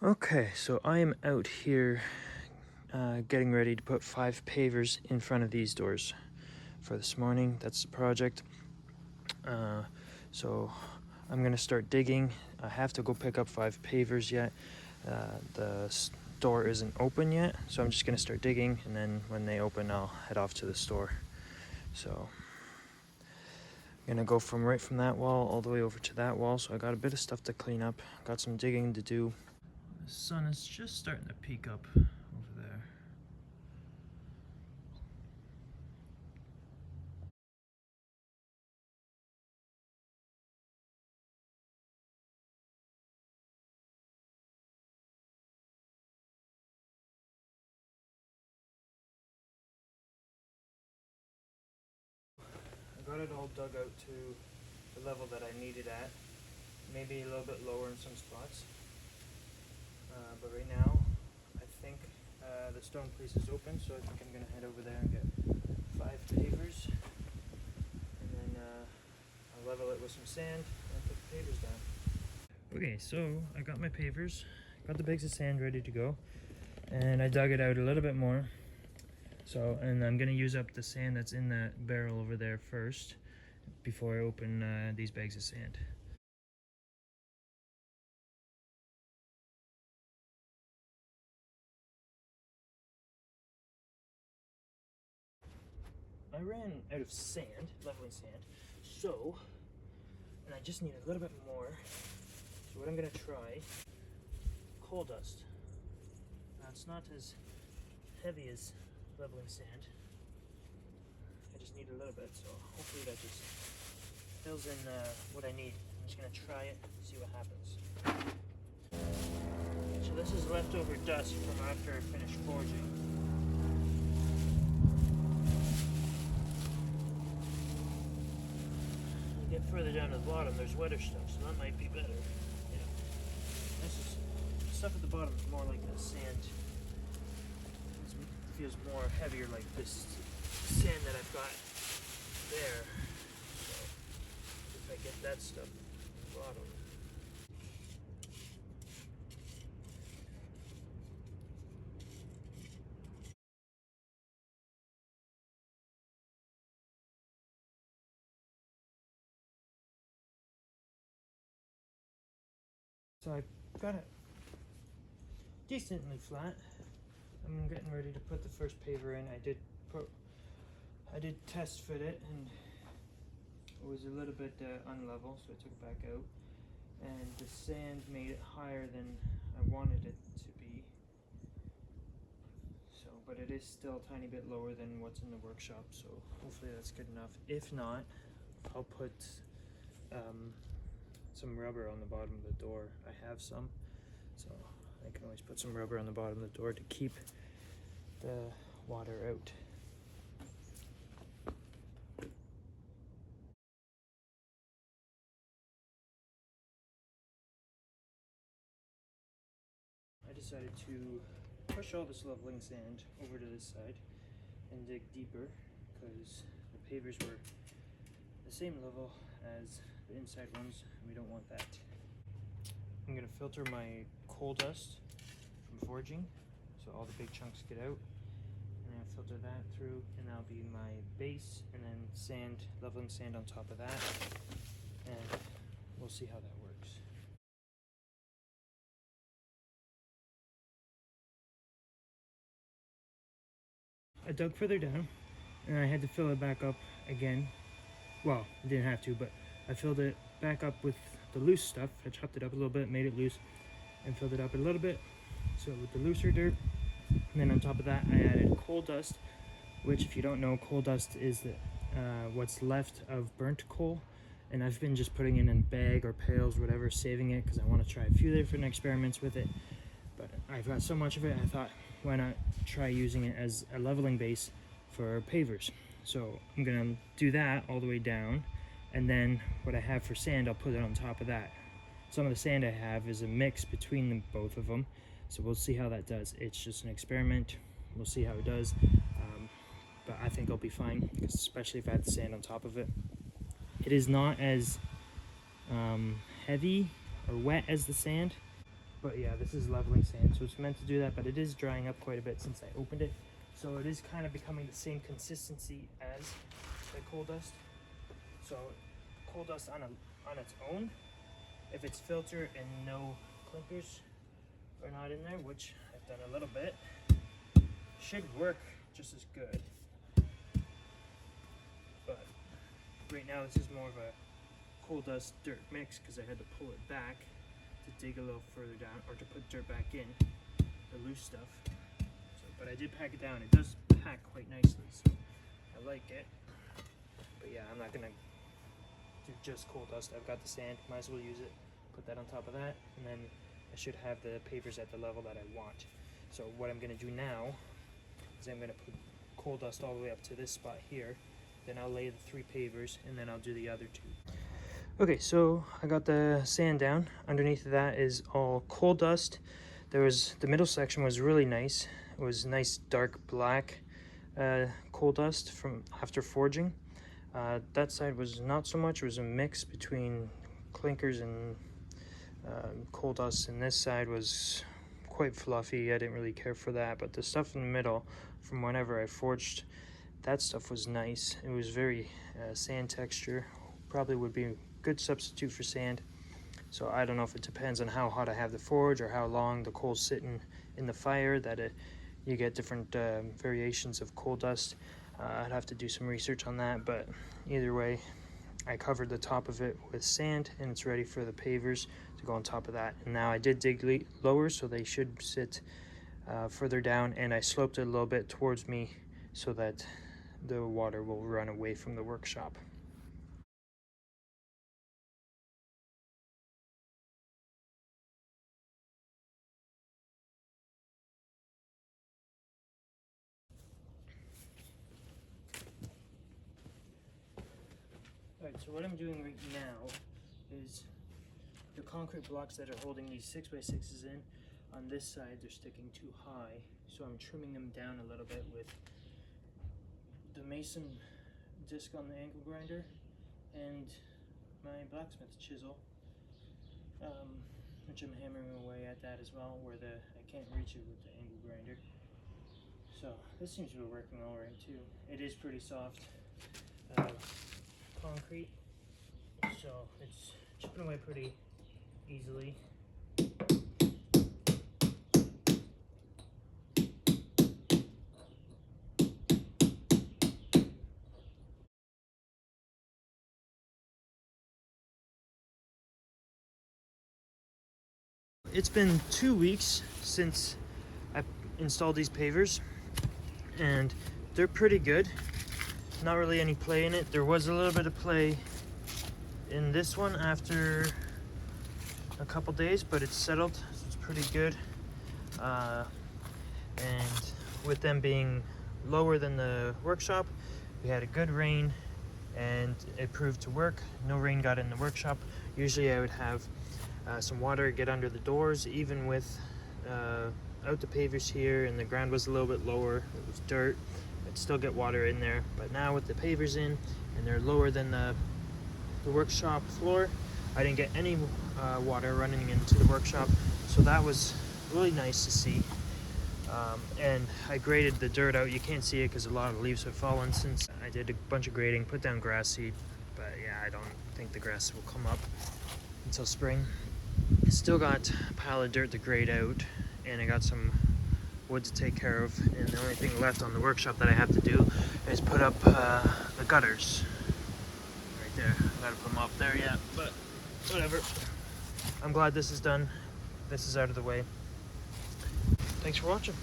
Okay, so I am out here getting ready to put 5 pavers in front of these doors for this morning. That's the project. So I'm gonna start digging. I have to go pick up 5 pavers yet. The store isn't open yet, so I'm just gonna start digging, and then when they open I'll head off to the store. So I'm gonna go right from that wall all the way over to that wall, so I got a bit of stuff to clean up. Got some digging to do. The sun is just starting to peek up over there. I got it all dug out to the level that I needed at, maybe a little bit lower in some spots. But right now, I think the stone place is open, so I think I'm going to head over there and get 5 pavers, and then I'll level it with some sand and put the pavers down. Okay, so I got my pavers, got the bags of sand ready to go, and I dug it out a little bit more. So, and I'm going to use up the sand that's in that barrel over there first before I open these bags of sand. I ran out of sand, leveling sand, so, and I just need a little bit more. So what I'm going to try, coal dust. Now it's not as heavy as leveling sand. I just need a little bit, so hopefully that just fills in what I need. I'm just going to try it, see what happens. So this is leftover dust from after I finished forging. Get further down to the bottom, there's wetter stuff, so that might be better. Yeah. This is stuff at the bottom is more like the sand. It feels more heavier like this sand that I've got there. So if I get that stuff at the bottom. So I got it decently flat. I'm getting ready to put the first paver in. I did test fit it, and it was a little bit unlevel, so I took it back out. And the sand made it higher than I wanted it to be. So, but it is still a tiny bit lower than what's in the workshop, so hopefully that's good enough. If not, I'll put some rubber on the bottom of the door. I have some, so I can always put some rubber on the bottom of the door to keep the water out. I decided to push all this leveling sand over to this side and dig deeper because the pavers were the same level as the inside ones, and we don't want that. I'm going to filter my coal dust from forging so all the big chunks get out, and then filter that through, and that'll be my base, and then sand, leveling sand on top of that, and we'll see how that works. I dug further down, and I had to fill it back up again. Well, I didn't have to, but I filled it back up with the loose stuff. I chopped it up a little bit, made it loose, and filled it up a little bit. So with the looser dirt, and then on top of that, I added coal dust, which, if you don't know, coal dust is what's left of burnt coal. And I've been just putting it in a bag or pails, whatever, saving it because I want to try a few different experiments with it. But I've got so much of it, I thought, why not try using it as a leveling base for pavers? So I'm gonna do that all the way down, and then what I have for sand, I'll put it on top of that. Some of the sand I have is a mix between both of them, so we'll see how that does. It's just an experiment. We'll see how it does, but I think I'll be fine, especially if I have the sand on top of it. It is not as heavy or wet as the sand, But yeah, this is leveling sand, so it's meant to do that, but it is drying up quite a bit since I opened it. So it is kind of becoming the same consistency as the coal dust. So coal dust on its own, if it's filtered and no clinkers are not in there, which I've done a little bit, should work just as good. But right now this is more of a coal dust dirt mix because I had to pull it back to dig a little further down, or to put dirt back in, the loose stuff. So, but I did pack it down. It does pack quite nicely, so I like it. But yeah, I'm not gonna do just coal dust. I've got the sand, might as well use it. Put that on top of that, and then I should have the pavers at the level that I want. So what I'm gonna do now is I'm gonna put coal dust all the way up to this spot here. Then I'll lay the 3 pavers, and then I'll do the other 2. Okay, so I got the sand down. Underneath of that is all coal dust. The middle section was really nice. It was nice dark black coal dust from after forging. That side was not so much. It was a mix between clinkers and coal dust, and this side was quite fluffy. I didn't really care for that, but the stuff in the middle from whenever I forged, that stuff was nice. It was very sand texture. Probably would be a good substitute for sand. So I don't know if it depends on how hot I have the forge or how long the coal's sitting in the fire that you get different variations of coal dust. I'd have to do some research on that, but either way, I covered the top of it with sand and it's ready for the pavers to go on top of that. And now I did dig lower, so they should sit further down, and I sloped it a little bit towards me so that the water will run away from the workshop. Alright, so what I'm doing right now is the concrete blocks that are holding these 6x6s in, on this side they're sticking too high, so I'm trimming them down a little bit with the mason disc on the angle grinder and my blacksmith chisel, which I'm hammering away at that as well, where I can't reach it with the angle grinder. So this seems to be working alright too. It is pretty soft concrete, so it's chipping away pretty easily. It's been 2 weeks since I installed these pavers, and they're pretty good. Not really any play in it. There was a little bit of play in this one after a couple days, but it's settled, so it's pretty good. And with them being lower than the workshop, we had a good rain and it proved to work. No rain got in the workshop. Usually I would have some water get under the doors, even with out the pavers here, and the ground was a little bit lower, it was dirt, I'd still get water in there. But now with the pavers in and they're lower than the workshop floor, I didn't get any water running into the workshop, so that was really nice to see. And I graded the dirt out. You can't see it because a lot of leaves have fallen since I did a bunch of grading, put down grass seed, but yeah, I don't think the grass will come up until spring. Still got a pile of dirt to grade out, and I got some wood to take care of, and the only thing left on the workshop that I have to do is put up the gutters right there. I gotta put them up there yet, but whatever. I'm glad this is done. This is out of the way. Thanks for watching.